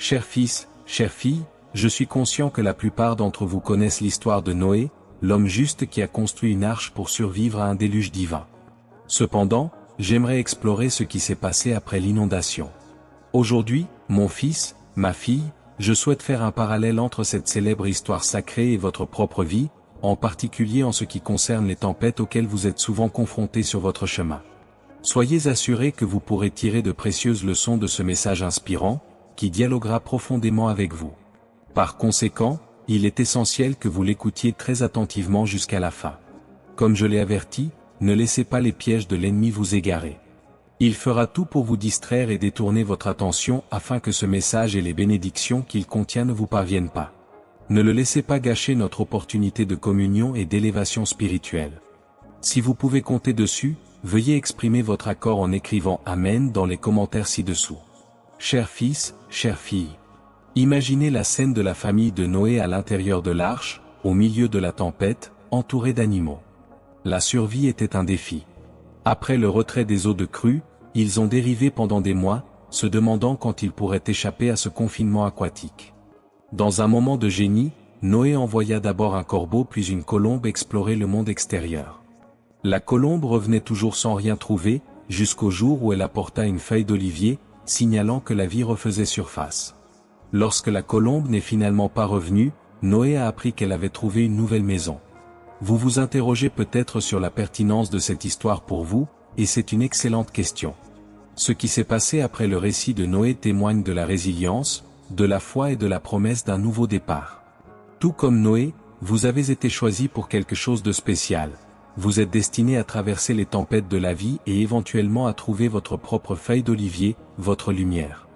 Cher fils, chère fille, je suis conscient que la plupart d'entre vous connaissent l'histoire de Noé, l'homme juste qui a construit une arche pour survivre à un déluge divin. Cependant, j'aimerais explorer ce qui s'est passé après l'inondation. Aujourd'hui, mon fils, ma fille, je souhaite faire un parallèle entre cette célèbre histoire sacrée et votre propre vie, en particulier en ce qui concerne les tempêtes auxquelles vous êtes souvent confrontés sur votre chemin. Soyez assurés que vous pourrez tirer de précieuses leçons de ce message inspirant, qui dialoguera profondément avec vous. Par conséquent, il est essentiel que vous l'écoutiez très attentivement jusqu'à la fin. Comme je l'ai averti, ne laissez pas les pièges de l'ennemi vous égarer. Il fera tout pour vous distraire et détourner votre attention afin que ce message et les bénédictions qu'il contient ne vous parviennent pas. Ne le laissez pas gâcher notre opportunité de communion et d'élévation spirituelle. Si vous pouvez compter dessus, veuillez exprimer votre accord en écrivant « Amen » dans les commentaires ci-dessous. Cher fils, chère fille. Imaginez la scène de la famille de Noé à l'intérieur de l'arche, au milieu de la tempête, entourée d'animaux. La survie était un défi. Après le retrait des eaux de crue, ils ont dérivé pendant des mois, se demandant quand ils pourraient échapper à ce confinement aquatique. Dans un moment de génie, Noé envoya d'abord un corbeau puis une colombe explorer le monde extérieur. La colombe revenait toujours sans rien trouver, jusqu'au jour où elle apporta une feuille d'olivier, signalant que la vie refaisait surface. Lorsque la colombe n'est finalement pas revenue, Noé a appris qu'elle avait trouvé une nouvelle maison. Vous vous interrogez peut-être sur la pertinence de cette histoire pour vous, et c'est une excellente question. Ce qui s'est passé après le récit de Noé témoigne de la résilience, de la foi et de la promesse d'un nouveau départ. Tout comme Noé, vous avez été choisi pour quelque chose de spécial. Vous êtes destiné à traverser les tempêtes de la vie et éventuellement à trouver votre propre feuille d'olivier, votre lumière.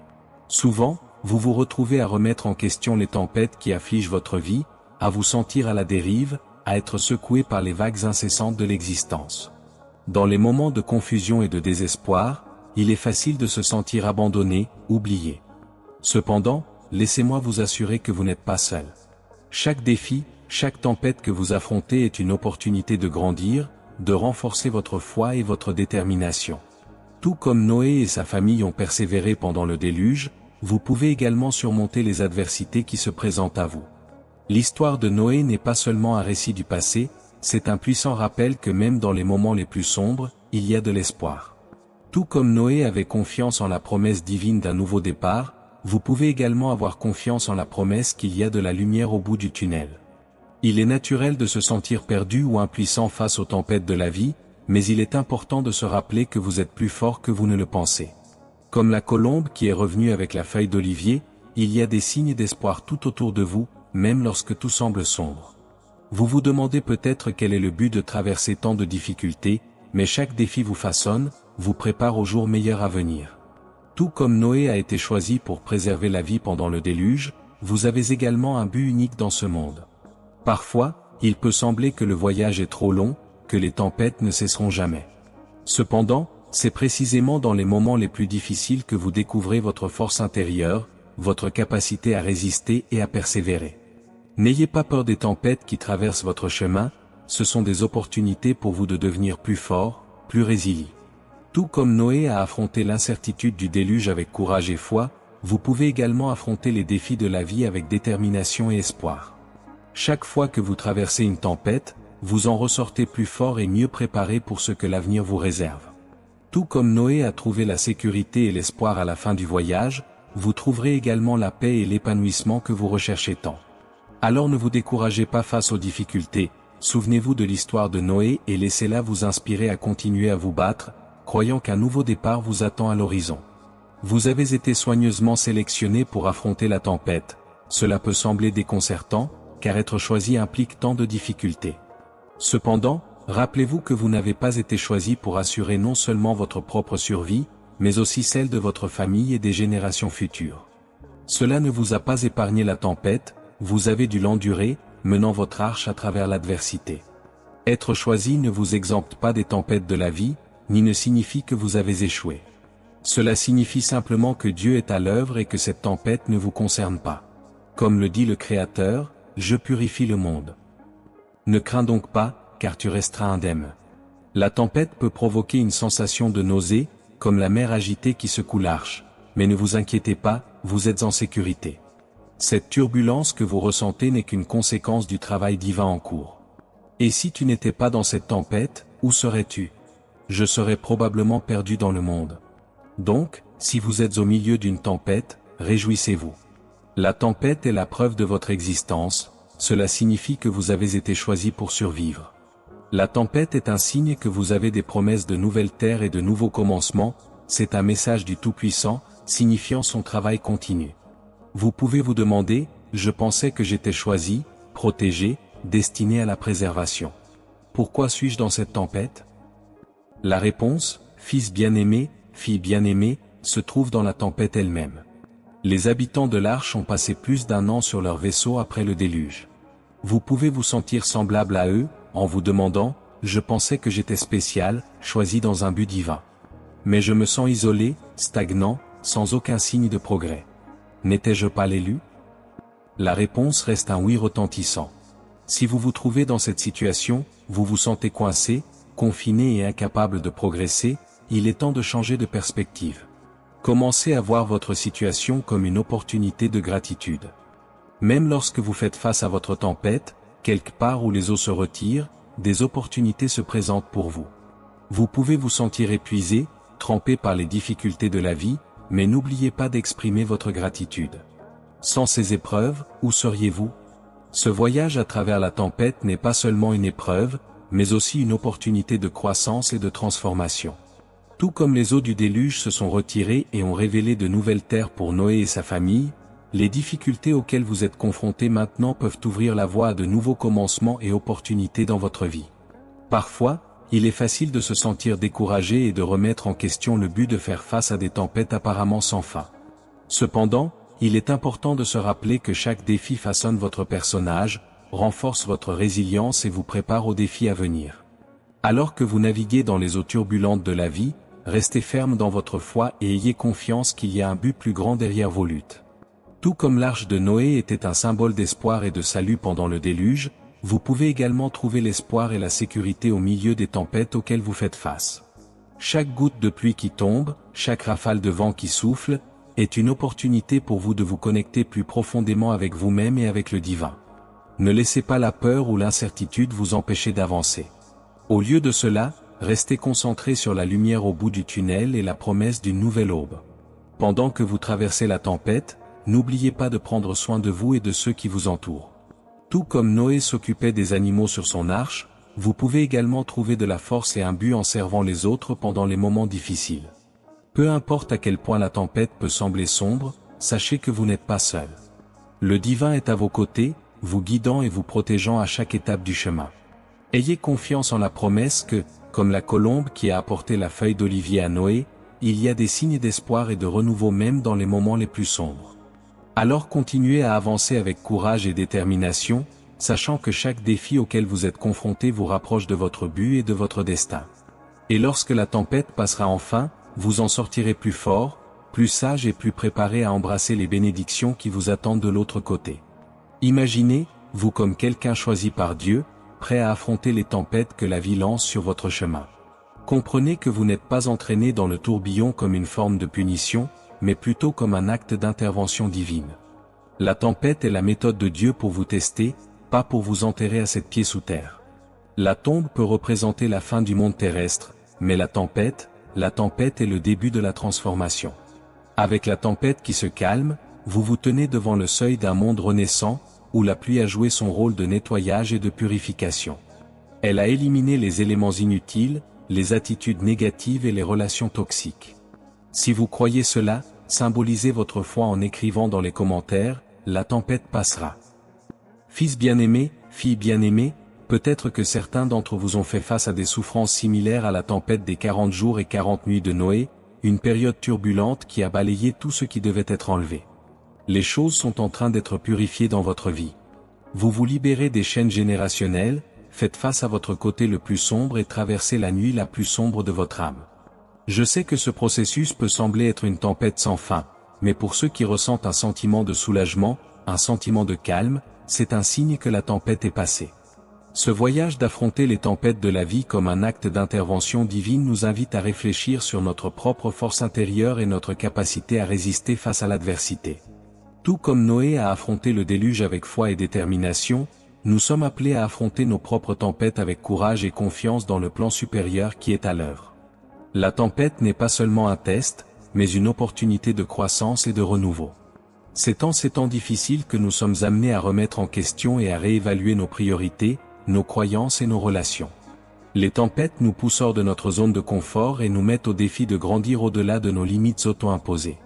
Souvent, vous vous retrouvez à remettre en question les tempêtes qui affligent votre vie, à vous sentir à la dérive, à être secoué par les vagues incessantes de l'existence. Dans les moments de confusion et de désespoir, il est facile de se sentir abandonné, oublié. Cependant, laissez-moi vous assurer que vous n'êtes pas seul. Chaque défi, chaque tempête que vous affrontez est une opportunité de grandir, de renforcer votre foi et votre détermination. Tout comme Noé et sa famille ont persévéré pendant le déluge, vous pouvez également surmonter les adversités qui se présentent à vous. L'histoire de Noé n'est pas seulement un récit du passé, c'est un puissant rappel que même dans les moments les plus sombres, il y a de l'espoir. Tout comme Noé avait confiance en la promesse divine d'un nouveau départ, vous pouvez également avoir confiance en la promesse qu'il y a de la lumière au bout du tunnel. Il est naturel de se sentir perdu ou impuissant face aux tempêtes de la vie, mais il est important de se rappeler que vous êtes plus fort que vous ne le pensez. Comme la colombe qui est revenue avec la feuille d'olivier, il y a des signes d'espoir tout autour de vous, même lorsque tout semble sombre. Vous vous demandez peut-être quel est le but de traverser tant de difficultés, mais chaque défi vous façonne, vous prépare aux jours meilleurs à venir. Tout comme Noé a été choisi pour préserver la vie pendant le déluge, vous avez également un but unique dans ce monde. Parfois, il peut sembler que le voyage est trop long, que les tempêtes ne cesseront jamais. Cependant, c'est précisément dans les moments les plus difficiles que vous découvrez votre force intérieure, votre capacité à résister et à persévérer. N'ayez pas peur des tempêtes qui traversent votre chemin, ce sont des opportunités pour vous de devenir plus fort, plus résilient. Tout comme Noé a affronté l'incertitude du déluge avec courage et foi, vous pouvez également affronter les défis de la vie avec détermination et espoir. Chaque fois que vous traversez une tempête, vous en ressortez plus fort et mieux préparé pour ce que l'avenir vous réserve. Tout comme Noé a trouvé la sécurité et l'espoir à la fin du voyage, vous trouverez également la paix et l'épanouissement que vous recherchez tant. Alors ne vous découragez pas face aux difficultés, souvenez-vous de l'histoire de Noé et laissez-la vous inspirer à continuer à vous battre, croyant qu'un nouveau départ vous attend à l'horizon. Vous avez été soigneusement sélectionné pour affronter la tempête. Cela peut sembler déconcertant, car être choisi implique tant de difficultés. Cependant, rappelez-vous que vous n'avez pas été choisi pour assurer non seulement votre propre survie, mais aussi celle de votre famille et des générations futures. Cela ne vous a pas épargné la tempête, vous avez dû l'endurer, menant votre arche à travers l'adversité. Être choisi ne vous exempte pas des tempêtes de la vie, ni ne signifie que vous avez échoué. Cela signifie simplement que Dieu est à l'œuvre et que cette tempête ne vous concerne pas. Comme le dit le Créateur, « Je purifie le monde ». Ne crains donc pas, car tu resteras indemne. La tempête peut provoquer une sensation de nausée, comme la mer agitée qui secoue l'arche, mais ne vous inquiétez pas, vous êtes en sécurité. Cette turbulence que vous ressentez n'est qu'une conséquence du travail divin en cours. Et si tu n'étais pas dans cette tempête, où serais-tu? Je serais probablement perdu dans le monde. Donc, si vous êtes au milieu d'une tempête, réjouissez-vous. La tempête est la preuve de votre existence, cela signifie que vous avez été choisi pour survivre. La tempête est un signe que vous avez des promesses de nouvelles terres et de nouveaux commencements, c'est un message du Tout-Puissant, signifiant son travail continu. Vous pouvez vous demander, je pensais que j'étais choisi, protégé, destiné à la préservation. Pourquoi suis-je dans cette tempête? La réponse, fils bien-aimé, fille bien-aimée, se trouve dans la tempête elle-même. Les habitants de l'arche ont passé plus d'1 an sur leur vaisseau après le déluge. Vous pouvez vous sentir semblable à eux, en vous demandant, je pensais que j'étais spécial, choisi dans un but divin. Mais je me sens isolé, stagnant, sans aucun signe de progrès. N'étais-je pas l'élu? La réponse reste un oui retentissant. Si vous vous trouvez dans cette situation, vous vous sentez coincé, confiné et incapable de progresser, il est temps de changer de perspective. Commencez à voir votre situation comme une opportunité de gratitude. Même lorsque vous faites face à votre tempête, quelque part où les eaux se retirent, des opportunités se présentent pour vous. Vous pouvez vous sentir épuisé, trempé par les difficultés de la vie, mais n'oubliez pas d'exprimer votre gratitude. Sans ces épreuves, où seriez-vous? Ce voyage à travers la tempête n'est pas seulement une épreuve, mais aussi une opportunité de croissance et de transformation. Tout comme les eaux du déluge se sont retirées et ont révélé de nouvelles terres pour Noé et sa famille, les difficultés auxquelles vous êtes confrontés maintenant peuvent ouvrir la voie à de nouveaux commencements et opportunités dans votre vie. Parfois, il est facile de se sentir découragé et de remettre en question le but de faire face à des tempêtes apparemment sans fin. Cependant, il est important de se rappeler que chaque défi façonne votre personnage, renforce votre résilience et vous prépare aux défis à venir. Alors que vous naviguez dans les eaux turbulentes de la vie, restez ferme dans votre foi et ayez confiance qu'il y a un but plus grand derrière vos luttes. Tout comme l'arche de Noé était un symbole d'espoir et de salut pendant le déluge, vous pouvez également trouver l'espoir et la sécurité au milieu des tempêtes auxquelles vous faites face. Chaque goutte de pluie qui tombe, chaque rafale de vent qui souffle, est une opportunité pour vous de vous connecter plus profondément avec vous-même et avec le divin. Ne laissez pas la peur ou l'incertitude vous empêcher d'avancer. Au lieu de cela, restez concentré sur la lumière au bout du tunnel et la promesse d'une nouvelle aube. Pendant que vous traversez la tempête, n'oubliez pas de prendre soin de vous et de ceux qui vous entourent. Tout comme Noé s'occupait des animaux sur son arche, vous pouvez également trouver de la force et un but en servant les autres pendant les moments difficiles. Peu importe à quel point la tempête peut sembler sombre, sachez que vous n'êtes pas seul. Le divin est à vos côtés, vous guidant et vous protégeant à chaque étape du chemin. Ayez confiance en la promesse que, comme la colombe qui a apporté la feuille d'olivier à Noé, il y a des signes d'espoir et de renouveau même dans les moments les plus sombres. Alors continuez à avancer avec courage et détermination, sachant que chaque défi auquel vous êtes confronté vous rapproche de votre but et de votre destin. Et lorsque la tempête passera enfin, vous en sortirez plus fort, plus sage et plus préparé à embrasser les bénédictions qui vous attendent de l'autre côté. Imaginez, vous comme quelqu'un choisi par Dieu, prêt à affronter les tempêtes que la vie lance sur votre chemin. Comprenez que vous n'êtes pas entraîné dans le tourbillon comme une forme de punition, mais plutôt comme un acte d'intervention divine. La tempête est la méthode de Dieu pour vous tester, pas pour vous enterrer à 7 pieds sous terre. La tombe peut représenter la fin du monde terrestre, mais la tempête est le début de la transformation. Avec la tempête qui se calme, vous vous tenez devant le seuil d'un monde renaissant, où la pluie a joué son rôle de nettoyage et de purification. Elle a éliminé les éléments inutiles, les attitudes négatives et les relations toxiques. Si vous croyez cela, symbolisez votre foi en écrivant dans les commentaires, la tempête passera. Fils bien-aimé, fille bien-aimée, peut-être que certains d'entre vous ont fait face à des souffrances similaires à la tempête des 40 jours et 40 nuits de Noé, une période turbulente qui a balayé tout ce qui devait être enlevé. Les choses sont en train d'être purifiées dans votre vie. Vous vous libérez des chaînes générationnelles, faites face à votre côté le plus sombre et traversez la nuit la plus sombre de votre âme. Je sais que ce processus peut sembler être une tempête sans fin, mais pour ceux qui ressentent un sentiment de soulagement, un sentiment de calme, c'est un signe que la tempête est passée. Ce voyage d'affronter les tempêtes de la vie comme un acte d'intervention divine nous invite à réfléchir sur notre propre force intérieure et notre capacité à résister face à l'adversité. Tout comme Noé a affronté le déluge avec foi et détermination, nous sommes appelés à affronter nos propres tempêtes avec courage et confiance dans le plan supérieur qui est à l'œuvre. La tempête n'est pas seulement un test, mais une opportunité de croissance et de renouveau. C'est en ces temps difficiles que nous sommes amenés à remettre en question et à réévaluer nos priorités, nos croyances et nos relations. Les tempêtes nous poussent hors de notre zone de confort et nous mettent au défi de grandir au-delà de nos limites auto-imposées.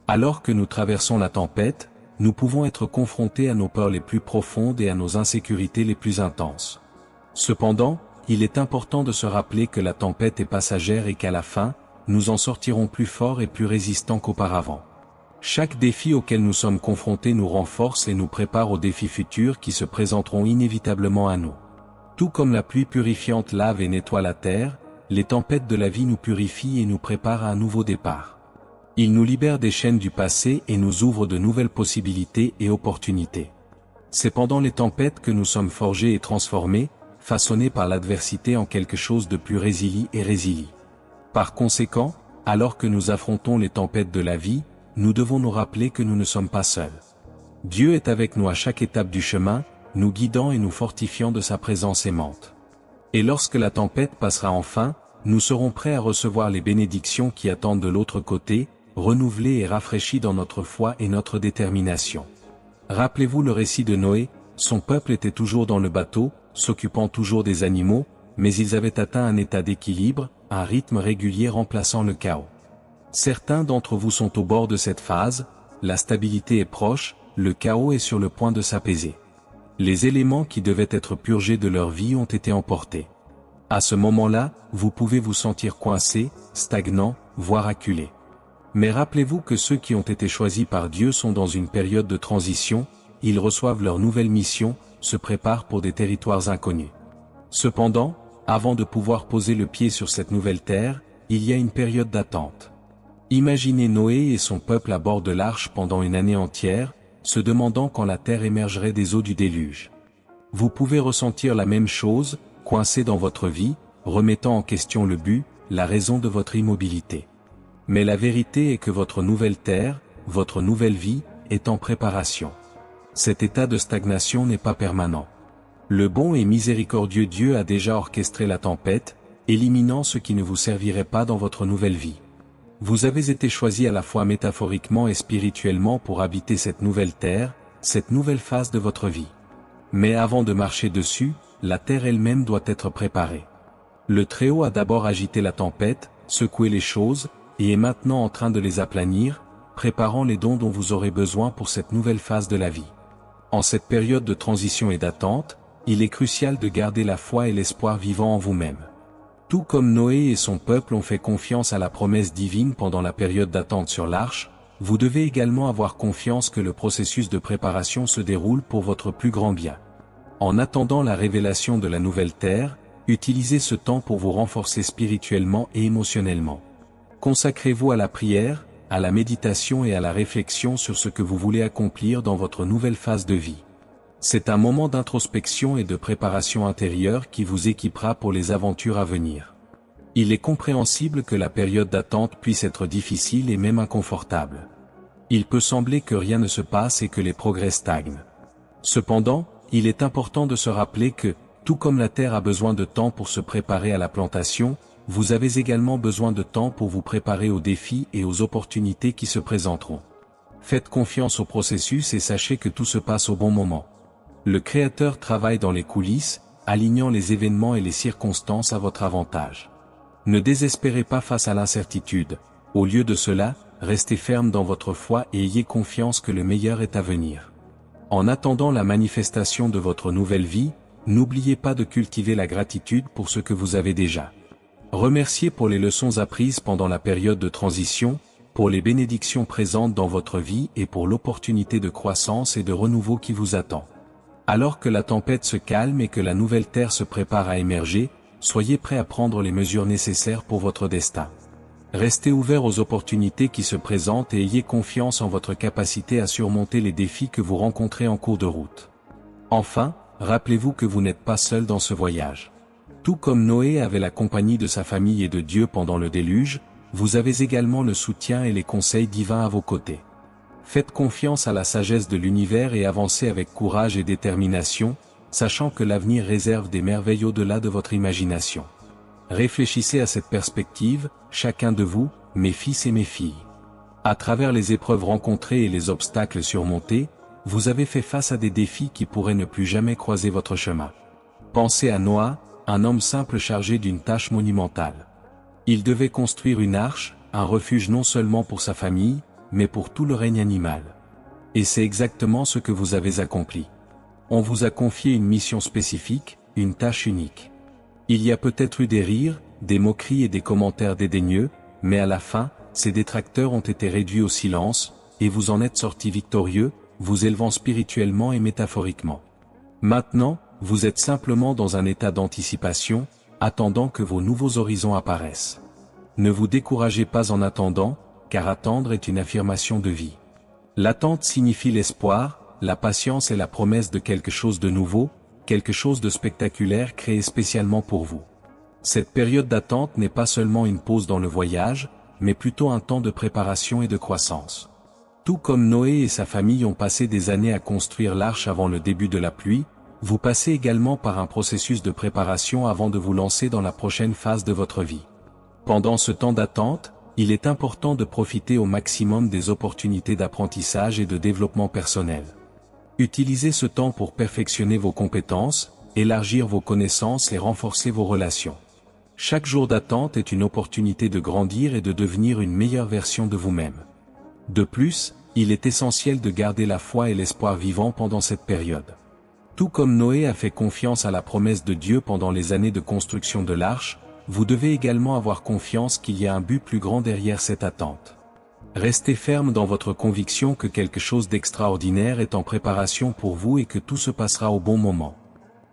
Alors que nous traversons la tempête, nous pouvons être confrontés à nos peurs les plus profondes et à nos insécurités les plus intenses. Cependant, il est important de se rappeler que la tempête est passagère et qu'à la fin, nous en sortirons plus forts et plus résistants qu'auparavant. Chaque défi auquel nous sommes confrontés nous renforce et nous prépare aux défis futurs qui se présenteront inévitablement à nous. Tout comme la pluie purifiante lave et nettoie la terre, les tempêtes de la vie nous purifient et nous préparent à un nouveau départ. Ils nous libèrent des chaînes du passé et nous ouvrent de nouvelles possibilités et opportunités. C'est pendant les tempêtes que nous sommes forgés et transformés, façonnés par l'adversité en quelque chose de plus résilient et résilient. Par conséquent, alors que nous affrontons les tempêtes de la vie, nous devons nous rappeler que nous ne sommes pas seuls. Dieu est avec nous à chaque étape du chemin, nous guidant et nous fortifiant de sa présence aimante. Et lorsque la tempête passera enfin, nous serons prêts à recevoir les bénédictions qui attendent de l'autre côté, renouvelés et rafraîchis dans notre foi et notre détermination. Rappelez-vous le récit de Noé, son peuple était toujours dans le bateau, s'occupant toujours des animaux, mais ils avaient atteint un état d'équilibre, un rythme régulier remplaçant le chaos. Certains d'entre vous sont au bord de cette phase, la stabilité est proche, le chaos est sur le point de s'apaiser. Les éléments qui devaient être purgés de leur vie ont été emportés. À ce moment-là, vous pouvez vous sentir coincé, stagnant, voire acculé. Mais rappelez-vous que ceux qui ont été choisis par Dieu sont dans une période de transition, ils reçoivent leur nouvelle mission, se préparent pour des territoires inconnus. Cependant, avant de pouvoir poser le pied sur cette nouvelle terre, il y a une période d'attente. Imaginez Noé et son peuple à bord de l'arche pendant une année entière, se demandant quand la terre émergerait des eaux du déluge. Vous pouvez ressentir la même chose, coincé dans votre vie, remettant en question le but, la raison de votre immobilité. Mais la vérité est que votre nouvelle terre, votre nouvelle vie, est en préparation. Cet état de stagnation n'est pas permanent. Le bon et miséricordieux Dieu a déjà orchestré la tempête, éliminant ce qui ne vous servirait pas dans votre nouvelle vie. Vous avez été choisi à la fois métaphoriquement et spirituellement pour habiter cette nouvelle terre, cette nouvelle phase de votre vie. Mais avant de marcher dessus, la terre elle-même doit être préparée. Le Très-Haut a d'abord agité la tempête, secoué les choses, et est maintenant en train de les aplanir, préparant les dons dont vous aurez besoin pour cette nouvelle phase de la vie. En cette période de transition et d'attente, il est crucial de garder la foi et l'espoir vivant en vous-même. Tout comme Noé et son peuple ont fait confiance à la promesse divine pendant la période d'attente sur l'arche, vous devez également avoir confiance que le processus de préparation se déroule pour votre plus grand bien. En attendant la révélation de la nouvelle terre, utilisez ce temps pour vous renforcer spirituellement et émotionnellement. Consacrez-vous à la prière, à la méditation et à la réflexion sur ce que vous voulez accomplir dans votre nouvelle phase de vie. C'est un moment d'introspection et de préparation intérieure qui vous équipera pour les aventures à venir. Il est compréhensible que la période d'attente puisse être difficile et même inconfortable. Il peut sembler que rien ne se passe et que les progrès stagnent. Cependant, il est important de se rappeler que, tout comme la terre a besoin de temps pour se préparer à la plantation, vous avez également besoin de temps pour vous préparer aux défis et aux opportunités qui se présenteront. Faites confiance au processus et sachez que tout se passe au bon moment. Le Créateur travaille dans les coulisses, alignant les événements et les circonstances à votre avantage. Ne désespérez pas face à l'incertitude. Au lieu de cela, restez ferme dans votre foi et ayez confiance que le meilleur est à venir. En attendant la manifestation de votre nouvelle vie, n'oubliez pas de cultiver la gratitude pour ce que vous avez déjà. Remerciez pour les leçons apprises pendant la période de transition, pour les bénédictions présentes dans votre vie et pour l'opportunité de croissance et de renouveau qui vous attend. Alors que la tempête se calme et que la nouvelle terre se prépare à émerger, soyez prêts à prendre les mesures nécessaires pour votre destin. Restez ouverts aux opportunités qui se présentent et ayez confiance en votre capacité à surmonter les défis que vous rencontrez en cours de route. Enfin, rappelez-vous que vous n'êtes pas seul dans ce voyage. Tout comme Noé avait la compagnie de sa famille et de Dieu pendant le déluge, vous avez également le soutien et les conseils divins à vos côtés. Faites confiance à la sagesse de l'univers et avancez avec courage et détermination, sachant que l'avenir réserve des merveilles au-delà de votre imagination. Réfléchissez à cette perspective, chacun de vous, mes fils et mes filles. À travers les épreuves rencontrées et les obstacles surmontés, vous avez fait face à des défis qui pourraient ne plus jamais croiser votre chemin. Pensez à Noah, un homme simple chargé d'une tâche monumentale. Il devait construire une arche, un refuge non seulement pour sa famille, mais pour tout le règne animal. Et c'est exactement ce que vous avez accompli. On vous a confié une mission spécifique, une tâche unique. Il y a peut-être eu des rires, des moqueries et des commentaires dédaigneux, mais à la fin, ces détracteurs ont été réduits au silence, et vous en êtes sortis victorieux, vous élevant spirituellement et métaphoriquement. Maintenant, vous êtes simplement dans un état d'anticipation, attendant que vos nouveaux horizons apparaissent. Ne vous découragez pas en attendant, car attendre est une affirmation de vie. L'attente signifie l'espoir, la patience et la promesse de quelque chose de nouveau, quelque chose de spectaculaire créé spécialement pour vous. Cette période d'attente n'est pas seulement une pause dans le voyage, mais plutôt un temps de préparation et de croissance. Tout comme Noé et sa famille ont passé des années à construire l'arche avant le début de la pluie, vous passez également par un processus de préparation avant de vous lancer dans la prochaine phase de votre vie. Pendant ce temps d'attente, il est important de profiter au maximum des opportunités d'apprentissage et de développement personnel. Utilisez ce temps pour perfectionner vos compétences, élargir vos connaissances et renforcer vos relations. Chaque jour d'attente est une opportunité de grandir et de devenir une meilleure version de vous-même. De plus, il est essentiel de garder la foi et l'espoir vivants pendant cette période. Tout comme Noé a fait confiance à la promesse de Dieu pendant les années de construction de l'arche, vous devez également avoir confiance qu'il y a un but plus grand derrière cette attente. Restez ferme dans votre conviction que quelque chose d'extraordinaire est en préparation pour vous et que tout se passera au bon moment.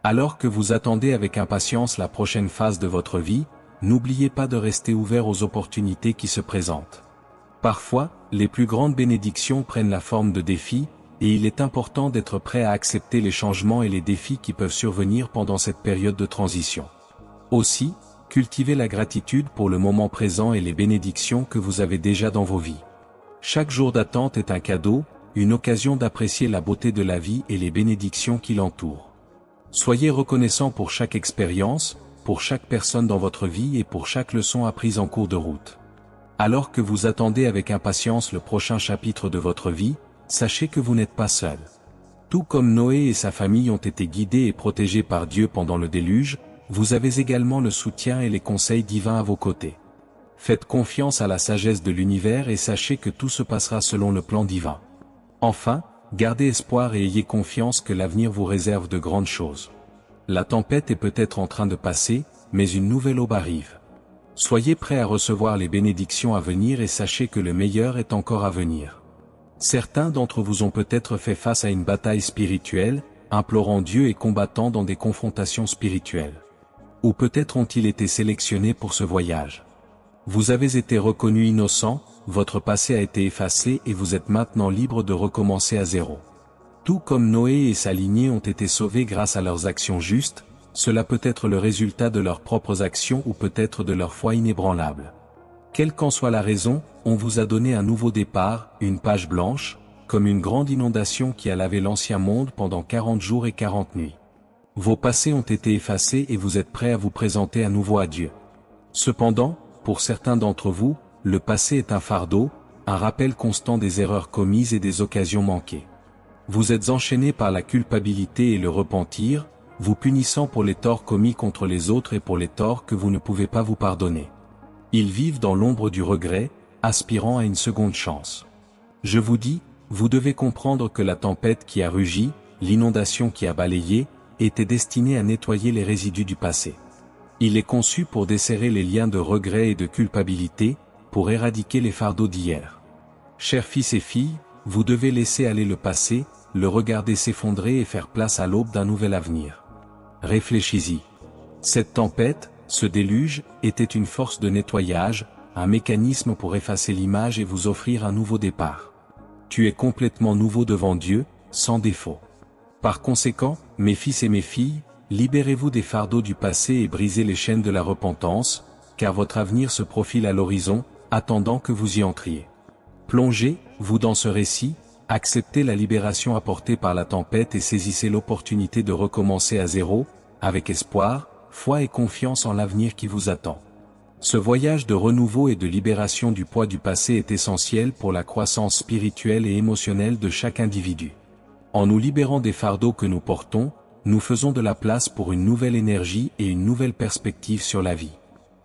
Alors que vous attendez avec impatience la prochaine phase de votre vie, n'oubliez pas de rester ouvert aux opportunités qui se présentent. Parfois, les plus grandes bénédictions prennent la forme de défis, et il est important d'être prêt à accepter les changements et les défis qui peuvent survenir pendant cette période de transition. Aussi, cultivez la gratitude pour le moment présent et les bénédictions que vous avez déjà dans vos vies. Chaque jour d'attente est un cadeau, une occasion d'apprécier la beauté de la vie et les bénédictions qui l'entourent. Soyez reconnaissant pour chaque expérience, pour chaque personne dans votre vie et pour chaque leçon apprise en cours de route. Alors que vous attendez avec impatience le prochain chapitre de votre vie, sachez que vous n'êtes pas seul. Tout comme Noé et sa famille ont été guidés et protégés par Dieu pendant le déluge, vous avez également le soutien et les conseils divins à vos côtés. Faites confiance à la sagesse de l'univers et sachez que tout se passera selon le plan divin. Enfin, gardez espoir et ayez confiance que l'avenir vous réserve de grandes choses. La tempête est peut-être en train de passer, mais une nouvelle aube arrive. Soyez prêts à recevoir les bénédictions à venir et sachez que le meilleur est encore à venir. Certains d'entre vous ont peut-être fait face à une bataille spirituelle, implorant Dieu et combattant dans des confrontations spirituelles. Ou peut-être ont-ils été sélectionnés pour ce voyage. Vous avez été reconnus innocents, votre passé a été effacé et vous êtes maintenant libre de recommencer à zéro. Tout comme Noé et sa lignée ont été sauvés grâce à leurs actions justes, cela peut être le résultat de leurs propres actions ou peut-être de leur foi inébranlable. Quelle qu'en soit la raison, on vous a donné un nouveau départ, une page blanche, comme une grande inondation qui a lavé l'ancien monde pendant 40 jours et 40 nuits. Vos passés ont été effacés et vous êtes prêts à vous présenter à nouveau à Dieu. Cependant, pour certains d'entre vous, le passé est un fardeau, un rappel constant des erreurs commises et des occasions manquées. Vous êtes enchaînés par la culpabilité et le repentir, vous punissant pour les torts commis contre les autres et pour les torts que vous ne pouvez pas vous pardonner. Ils vivent dans l'ombre du regret, aspirant à une seconde chance. Je vous dis, vous devez comprendre que la tempête qui a rugi, l'inondation qui a balayé, était destinée à nettoyer les résidus du passé. Il est conçu pour desserrer les liens de regret et de culpabilité, pour éradiquer les fardeaux d'hier. Chers fils et filles, vous devez laisser aller le passé, le regarder s'effondrer et faire place à l'aube d'un nouvel avenir. Réfléchis-y. Cette tempête, ce déluge, était une force de nettoyage, un mécanisme pour effacer l'image et vous offrir un nouveau départ. Tu es complètement nouveau devant Dieu, sans défaut. Par conséquent, mes fils et mes filles, libérez-vous des fardeaux du passé et brisez les chaînes de la repentance, car votre avenir se profile à l'horizon, attendant que vous y entriez. Plongez, vous dans ce récit, acceptez la libération apportée par la tempête et saisissez l'opportunité de recommencer à zéro, avec espoir, foi et confiance en l'avenir qui vous attend. Ce voyage de renouveau et de libération du poids du passé est essentiel pour la croissance spirituelle et émotionnelle de chaque individu. En nous libérant des fardeaux que nous portons, nous faisons de la place pour une nouvelle énergie et une nouvelle perspective sur la vie.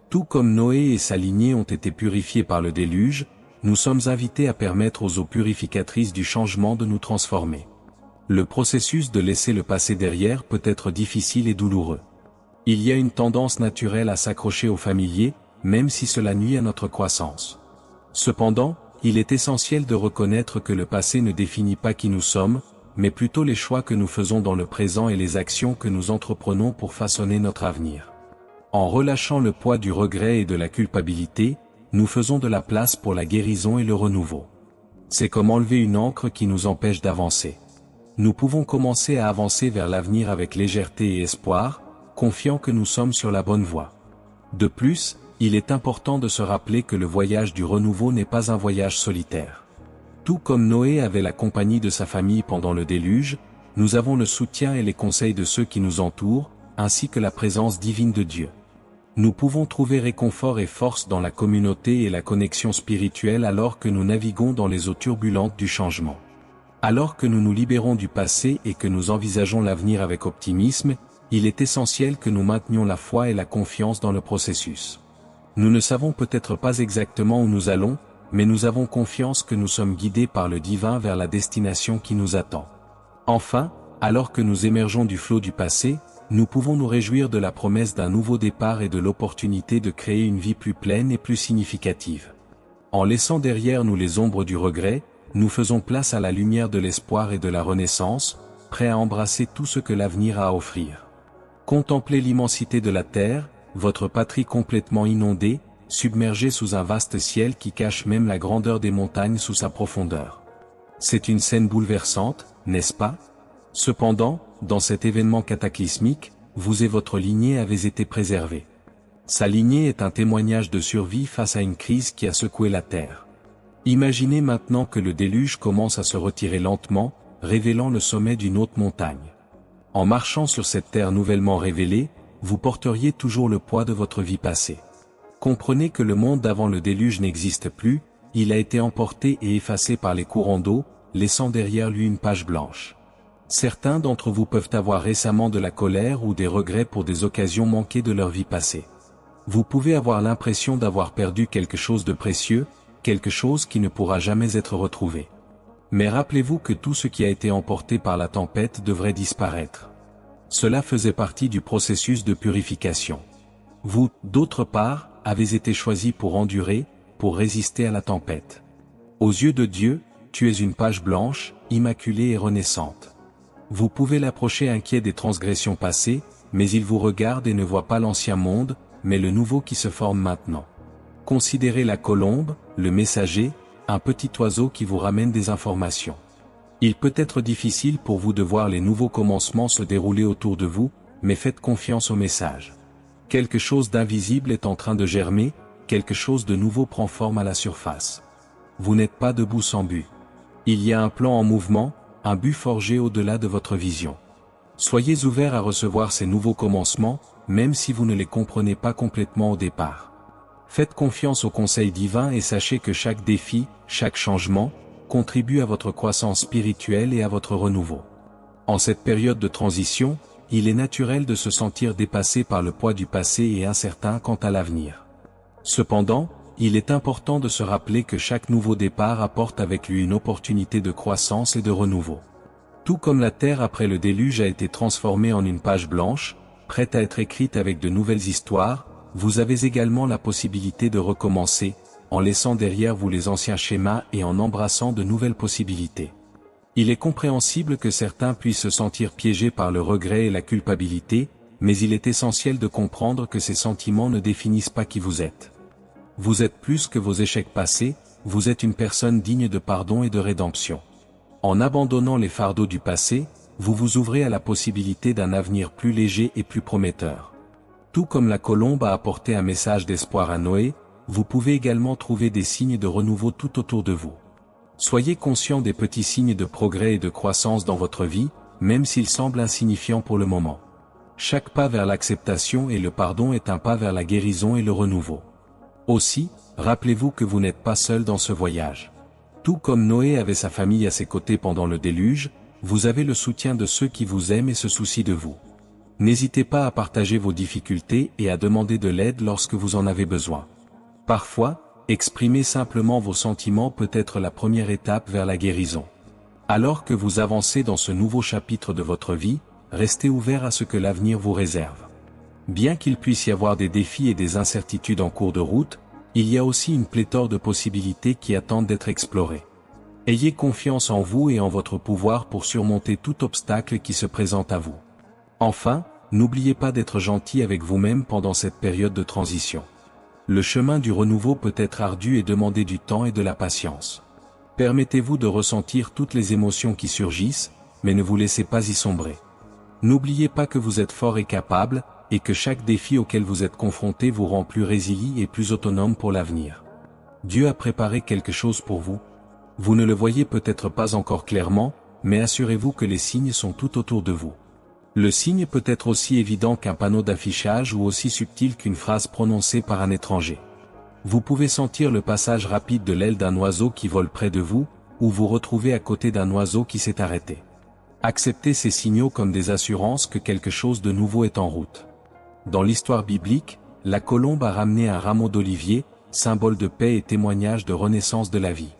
Tout comme Noé et sa lignée ont été purifiés par le déluge, nous sommes invités à permettre aux eaux purificatrices du changement de nous transformer. Le processus de laisser le passé derrière peut être difficile et douloureux. Il y a une tendance naturelle à s'accrocher au familier, même si cela nuit à notre croissance. Cependant, il est essentiel de reconnaître que le passé ne définit pas qui nous sommes, mais plutôt les choix que nous faisons dans le présent et les actions que nous entreprenons pour façonner notre avenir. En relâchant le poids du regret et de la culpabilité, nous faisons de la place pour la guérison et le renouveau. C'est comme enlever une ancre qui nous empêche d'avancer. Nous pouvons commencer à avancer vers l'avenir avec légèreté et espoir, confiants que nous sommes sur la bonne voie. De plus, il est important de se rappeler que le voyage du renouveau n'est pas un voyage solitaire. Tout comme Noé avait la compagnie de sa famille pendant le déluge, nous avons le soutien et les conseils de ceux qui nous entourent, ainsi que la présence divine de Dieu. Nous pouvons trouver réconfort et force dans la communauté et la connexion spirituelle alors que nous naviguons dans les eaux turbulentes du changement. Alors que nous nous libérons du passé et que nous envisageons l'avenir avec optimisme, il est essentiel que nous maintenions la foi et la confiance dans le processus. Nous ne savons peut-être pas exactement où nous allons, mais nous avons confiance que nous sommes guidés par le divin vers la destination qui nous attend. Enfin, alors que nous émergeons du flot du passé, nous pouvons nous réjouir de la promesse d'un nouveau départ et de l'opportunité de créer une vie plus pleine et plus significative. En laissant derrière nous les ombres du regret, nous faisons place à la lumière de l'espoir et de la renaissance, prêts à embrasser tout ce que l'avenir a à offrir. Contemplez l'immensité de la terre, votre patrie complètement inondée, submergée sous un vaste ciel qui cache même la grandeur des montagnes sous sa profondeur. C'est une scène bouleversante, n'est-ce pas? Cependant, dans cet événement cataclysmique, vous et votre lignée avez été préservés. Sa lignée est un témoignage de survie face à une crise qui a secoué la terre. Imaginez maintenant que le déluge commence à se retirer lentement, révélant le sommet d'une haute montagne. En marchant sur cette terre nouvellement révélée, vous porteriez toujours le poids de votre vie passée. Comprenez que le monde d'avant le déluge n'existe plus, il a été emporté et effacé par les courants d'eau, laissant derrière lui une page blanche. Certains d'entre vous peuvent avoir récemment de la colère ou des regrets pour des occasions manquées de leur vie passée. Vous pouvez avoir l'impression d'avoir perdu quelque chose de précieux, quelque chose qui ne pourra jamais être retrouvé. Mais rappelez-vous que tout ce qui a été emporté par la tempête devrait disparaître. Cela faisait partie du processus de purification. Vous, d'autre part, avez été choisis pour endurer, pour résister à la tempête. Aux yeux de Dieu, tu es une page blanche, immaculée et renaissante. Vous pouvez l'approcher inquiet des transgressions passées, mais il vous regarde et ne voit pas l'ancien monde, mais le nouveau qui se forme maintenant. Considérez la colombe, le messager, un petit oiseau qui vous ramène des informations. Il peut être difficile pour vous de voir les nouveaux commencements se dérouler autour de vous, mais faites confiance au message. Quelque chose d'invisible est en train de germer, quelque chose de nouveau prend forme à la surface. Vous n'êtes pas debout sans but. Il y a un plan en mouvement, un but forgé au-delà de votre vision. Soyez ouverts à recevoir ces nouveaux commencements, même si vous ne les comprenez pas complètement au départ. Faites confiance au conseil divin et sachez que chaque défi, chaque changement, contribue à votre croissance spirituelle et à votre renouveau. En cette période de transition, il est naturel de se sentir dépassé par le poids du passé et incertain quant à l'avenir. Cependant, il est important de se rappeler que chaque nouveau départ apporte avec lui une opportunité de croissance et de renouveau. Tout comme la terre après le déluge a été transformée en une page blanche, prête à être écrite avec de nouvelles histoires, vous avez également la possibilité de recommencer, en laissant derrière vous les anciens schémas et en embrassant de nouvelles possibilités. Il est compréhensible que certains puissent se sentir piégés par le regret et la culpabilité, mais il est essentiel de comprendre que ces sentiments ne définissent pas qui vous êtes. Vous êtes plus que vos échecs passés, vous êtes une personne digne de pardon et de rédemption. En abandonnant les fardeaux du passé, vous vous ouvrez à la possibilité d'un avenir plus léger et plus prometteur. Tout comme la colombe a apporté un message d'espoir à Noé, vous pouvez également trouver des signes de renouveau tout autour de vous. Soyez conscient des petits signes de progrès et de croissance dans votre vie, même s'ils semblent insignifiants pour le moment. Chaque pas vers l'acceptation et le pardon est un pas vers la guérison et le renouveau. Aussi, rappelez-vous que vous n'êtes pas seul dans ce voyage. Tout comme Noé avait sa famille à ses côtés pendant le déluge, vous avez le soutien de ceux qui vous aiment et se soucient de vous. N'hésitez pas à partager vos difficultés et à demander de l'aide lorsque vous en avez besoin. Parfois, exprimer simplement vos sentiments peut être la première étape vers la guérison. Alors que vous avancez dans ce nouveau chapitre de votre vie, restez ouvert à ce que l'avenir vous réserve. Bien qu'il puisse y avoir des défis et des incertitudes en cours de route, il y a aussi une pléthore de possibilités qui attendent d'être explorées. Ayez confiance en vous et en votre pouvoir pour surmonter tout obstacle qui se présente à vous. Enfin, n'oubliez pas d'être gentil avec vous-même pendant cette période de transition. Le chemin du renouveau peut être ardu et demander du temps et de la patience. Permettez-vous de ressentir toutes les émotions qui surgissent, mais ne vous laissez pas y sombrer. N'oubliez pas que vous êtes fort et capable, et que chaque défi auquel vous êtes confronté vous rend plus résilient et plus autonome pour l'avenir. Dieu a préparé quelque chose pour vous. Vous ne le voyez peut-être pas encore clairement, mais assurez-vous que les signes sont tout autour de vous. Le signe peut être aussi évident qu'un panneau d'affichage ou aussi subtil qu'une phrase prononcée par un étranger. Vous pouvez sentir le passage rapide de l'aile d'un oiseau qui vole près de vous, ou vous retrouver à côté d'un oiseau qui s'est arrêté. Acceptez ces signaux comme des assurances que quelque chose de nouveau est en route. Dans l'histoire biblique, la colombe a ramené un rameau d'olivier, symbole de paix et témoignage de renaissance de la vie.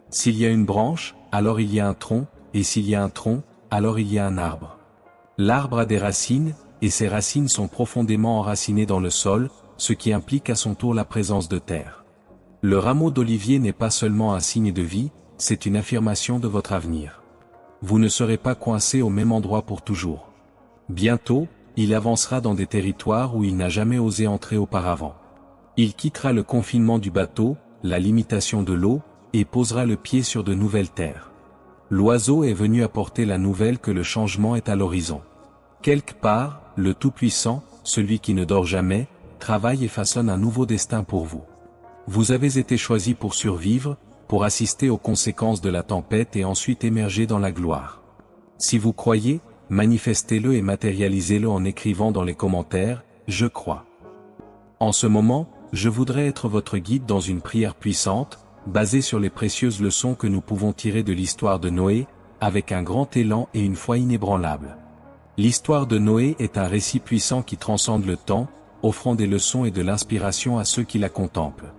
S'il y a une branche, alors il y a un tronc, et s'il y a un tronc, alors il y a un arbre. L'arbre a des racines, et ces racines sont profondément enracinées dans le sol, ce qui implique à son tour la présence de terre. Le rameau d'olivier n'est pas seulement un signe de vie, c'est une affirmation de votre avenir. Vous ne serez pas coincé au même endroit pour toujours. Bientôt, il avancera dans des territoires où il n'a jamais osé entrer auparavant. Il quittera le confinement du bateau, la limitation de l'eau, et posera le pied sur de nouvelles terres. L'oiseau est venu apporter la nouvelle que le changement est à l'horizon. Quelque part, le Tout-Puissant, celui qui ne dort jamais, travaille et façonne un nouveau destin pour vous. Vous avez été choisi pour survivre, pour assister aux conséquences de la tempête et ensuite émerger dans la gloire. Si vous croyez, manifestez-le et matérialisez-le en écrivant dans les commentaires « Je crois ». En ce moment, je voudrais être votre guide dans une prière puissante, basée sur les précieuses leçons que nous pouvons tirer de l'histoire de Noé, avec un grand élan et une foi inébranlable. L'histoire de Noé est un récit puissant qui transcende le temps, offrant des leçons et de l'inspiration à ceux qui la contemplent.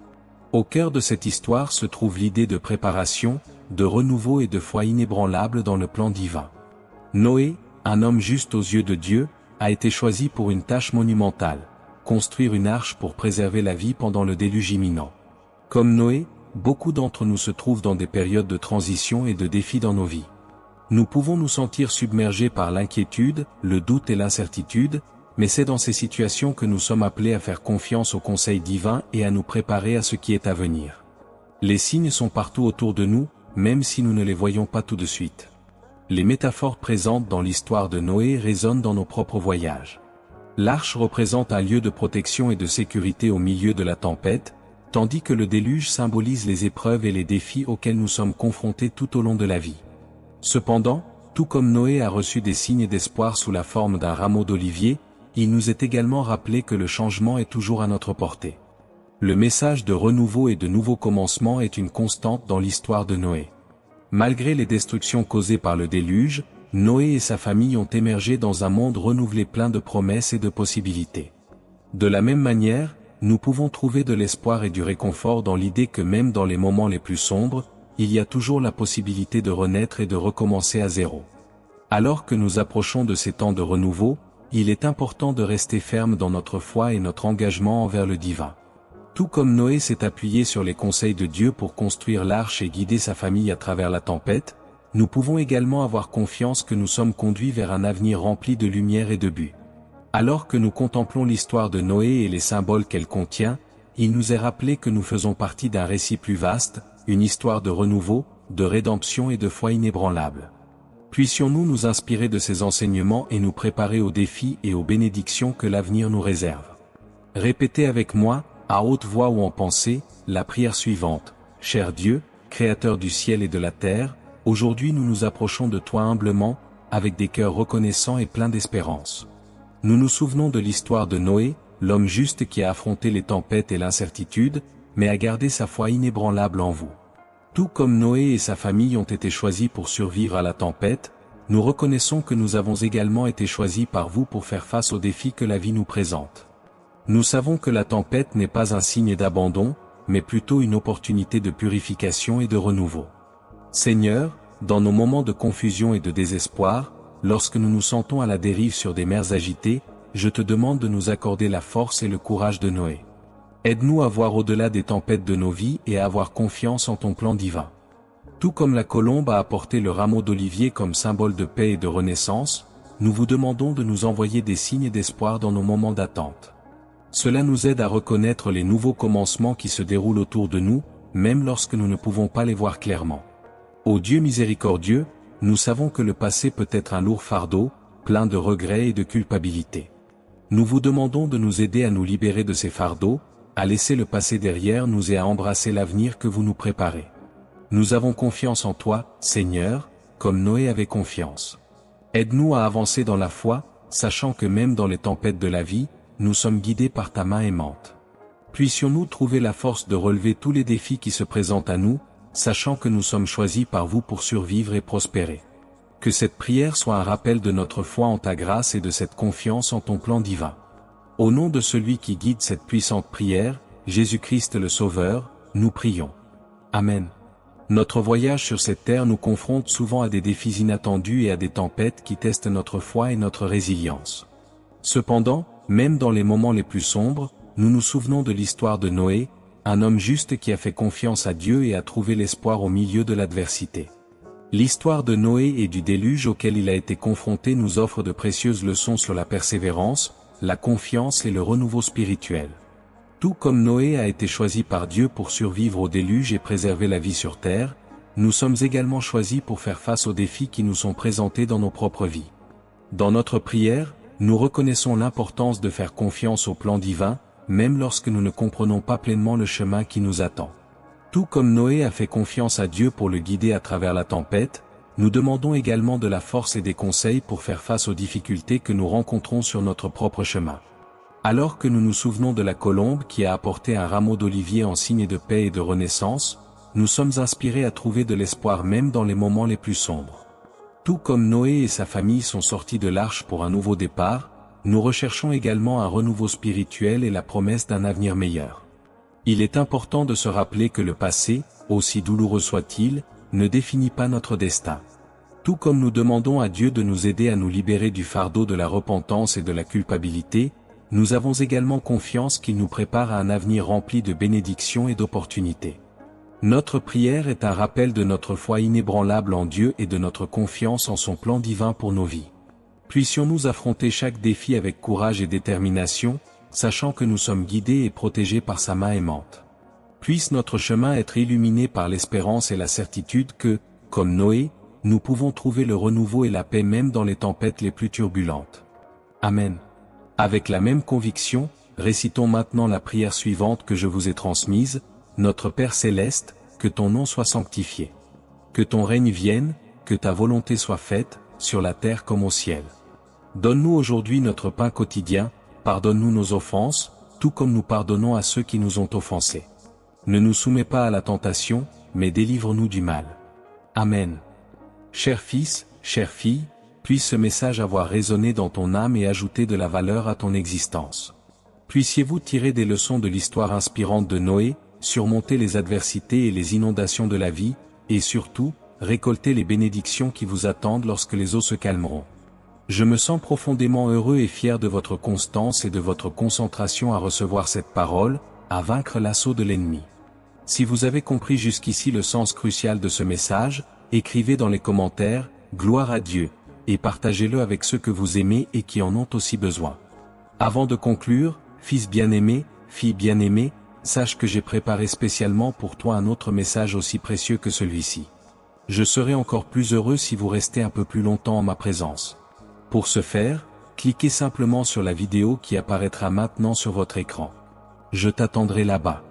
Au cœur de cette histoire se trouve l'idée de préparation, de renouveau et de foi inébranlable dans le plan divin. Noé, un homme juste aux yeux de Dieu, a été choisi pour une tâche monumentale, construire une arche pour préserver la vie pendant le déluge imminent. Comme Noé, beaucoup d'entre nous se trouvent dans des périodes de transition et de défis dans nos vies. Nous pouvons nous sentir submergés par l'inquiétude, le doute et l'incertitude, mais c'est dans ces situations que nous sommes appelés à faire confiance au conseil divin et à nous préparer à ce qui est à venir. Les signes sont partout autour de nous, même si nous ne les voyons pas tout de suite. Les métaphores présentes dans l'histoire de Noé résonnent dans nos propres voyages. L'arche représente un lieu de protection et de sécurité au milieu de la tempête, tandis que le déluge symbolise les épreuves et les défis auxquels nous sommes confrontés tout au long de la vie. Cependant, tout comme Noé a reçu des signes d'espoir sous la forme d'un rameau d'olivier, il nous est également rappelé que le changement est toujours à notre portée. Le message de renouveau et de nouveau commencement est une constante dans l'histoire de Noé. Malgré les destructions causées par le déluge, Noé et sa famille ont émergé dans un monde renouvelé plein de promesses et de possibilités. De la même manière, nous pouvons trouver de l'espoir et du réconfort dans l'idée que même dans les moments les plus sombres, il y a toujours la possibilité de renaître et de recommencer à zéro. Alors que nous approchons de ces temps de renouveau, il est important de rester ferme dans notre foi et notre engagement envers le divin. Tout comme Noé s'est appuyé sur les conseils de Dieu pour construire l'arche et guider sa famille à travers la tempête, nous pouvons également avoir confiance que nous sommes conduits vers un avenir rempli de lumière et de but. Alors que nous contemplons l'histoire de Noé et les symboles qu'elle contient, il nous est rappelé que nous faisons partie d'un récit plus vaste, une histoire de renouveau, de rédemption et de foi inébranlable. Puissions-nous nous inspirer de ces enseignements et nous préparer aux défis et aux bénédictions que l'avenir nous réserve. Répétez avec moi, à haute voix ou en pensée, la prière suivante. Cher Dieu, Créateur du ciel et de la terre, aujourd'hui nous nous approchons de toi humblement, avec des cœurs reconnaissants et pleins d'espérance. Nous nous souvenons de l'histoire de Noé, l'homme juste qui a affronté les tempêtes et l'incertitude, mais a gardé sa foi inébranlable en vous. Tout comme Noé et sa famille ont été choisis pour survivre à la tempête, nous reconnaissons que nous avons également été choisis par vous pour faire face aux défis que la vie nous présente. Nous savons que la tempête n'est pas un signe d'abandon, mais plutôt une opportunité de purification et de renouveau. Seigneur, dans nos moments de confusion et de désespoir, lorsque nous nous sentons à la dérive sur des mers agitées, je te demande de nous accorder la force et le courage de Noé. Aide-nous à voir au-delà des tempêtes de nos vies et à avoir confiance en ton plan divin. Tout comme la colombe a apporté le rameau d'olivier comme symbole de paix et de renaissance, nous vous demandons de nous envoyer des signes d'espoir dans nos moments d'attente. Cela nous aide à reconnaître les nouveaux commencements qui se déroulent autour de nous, même lorsque nous ne pouvons pas les voir clairement. Ô Dieu miséricordieux, nous savons que le passé peut être un lourd fardeau, plein de regrets et de culpabilité. Nous vous demandons de nous aider à nous libérer de ces fardeaux, à laisser le passé derrière nous et à embrasser l'avenir que vous nous préparez. Nous avons confiance en toi, Seigneur, comme Noé avait confiance. Aide-nous à avancer dans la foi, sachant que même dans les tempêtes de la vie, nous sommes guidés par ta main aimante. Puissions-nous trouver la force de relever tous les défis qui se présentent à nous, sachant que nous sommes choisis par vous pour survivre et prospérer. Que cette prière soit un rappel de notre foi en ta grâce et de cette confiance en ton plan divin. Au nom de celui qui guide cette puissante prière, Jésus-Christ le Sauveur, nous prions. Amen. Notre voyage sur cette terre nous confronte souvent à des défis inattendus et à des tempêtes qui testent notre foi et notre résilience. Cependant, même dans les moments les plus sombres, nous nous souvenons de l'histoire de Noé, un homme juste qui a fait confiance à Dieu et a trouvé l'espoir au milieu de l'adversité. L'histoire de Noé et du déluge auquel il a été confronté nous offre de précieuses leçons sur la persévérance, la confiance et le renouveau spirituel. Tout comme Noé a été choisi par Dieu pour survivre au déluge et préserver la vie sur terre, nous sommes également choisis pour faire face aux défis qui nous sont présentés dans nos propres vies. Dans notre prière, nous reconnaissons l'importance de faire confiance au plan divin, même lorsque nous ne comprenons pas pleinement le chemin qui nous attend. Tout comme Noé a fait confiance à Dieu pour le guider à travers la tempête, nous demandons également de la force et des conseils pour faire face aux difficultés que nous rencontrons sur notre propre chemin. Alors que nous nous souvenons de la colombe qui a apporté un rameau d'olivier en signe de paix et de renaissance, nous sommes inspirés à trouver de l'espoir même dans les moments les plus sombres. Tout comme Noé et sa famille sont sortis de l'arche pour un nouveau départ, nous recherchons également un renouveau spirituel et la promesse d'un avenir meilleur. Il est important de se rappeler que le passé, aussi douloureux soit-il, ne définit pas notre destin. Tout comme nous demandons à Dieu de nous aider à nous libérer du fardeau de la repentance et de la culpabilité, nous avons également confiance qu'il nous prépare à un avenir rempli de bénédictions et d'opportunités. Notre prière est un rappel de notre foi inébranlable en Dieu et de notre confiance en son plan divin pour nos vies. Puissions-nous affronter chaque défi avec courage et détermination, sachant que nous sommes guidés et protégés par sa main aimante. Puisse notre chemin être illuminé par l'espérance et la certitude que, comme Noé, nous pouvons trouver le renouveau et la paix même dans les tempêtes les plus turbulentes. Amen. Avec la même conviction, récitons maintenant la prière suivante que je vous ai transmise. Notre Père céleste, que ton nom soit sanctifié. Que ton règne vienne, que ta volonté soit faite, sur la terre comme au ciel. Donne-nous aujourd'hui notre pain quotidien, pardonne-nous nos offenses, tout comme nous pardonnons à ceux qui nous ont offensés. Ne nous soumets pas à la tentation, mais délivre-nous du mal. Amen. Cher fils, chère fille, puisse ce message avoir résonné dans ton âme et ajouter de la valeur à ton existence. Puissiez-vous tirer des leçons de l'histoire inspirante de Noé, surmonter les adversités et les inondations de la vie, et surtout, récolter les bénédictions qui vous attendent lorsque les eaux se calmeront. Je me sens profondément heureux et fier de votre constance et de votre concentration à recevoir cette parole, à vaincre l'assaut de l'ennemi. Si vous avez compris jusqu'ici le sens crucial de ce message, écrivez dans les commentaires « Gloire à Dieu » et partagez-le avec ceux que vous aimez et qui en ont aussi besoin. Avant de conclure, fils bien-aimé, fille bien-aimée, sache que j'ai préparé spécialement pour toi un autre message aussi précieux que celui-ci. Je serai encore plus heureux si vous restez un peu plus longtemps en ma présence. Pour ce faire, cliquez simplement sur la vidéo qui apparaîtra maintenant sur votre écran. Je t'attendrai là-bas.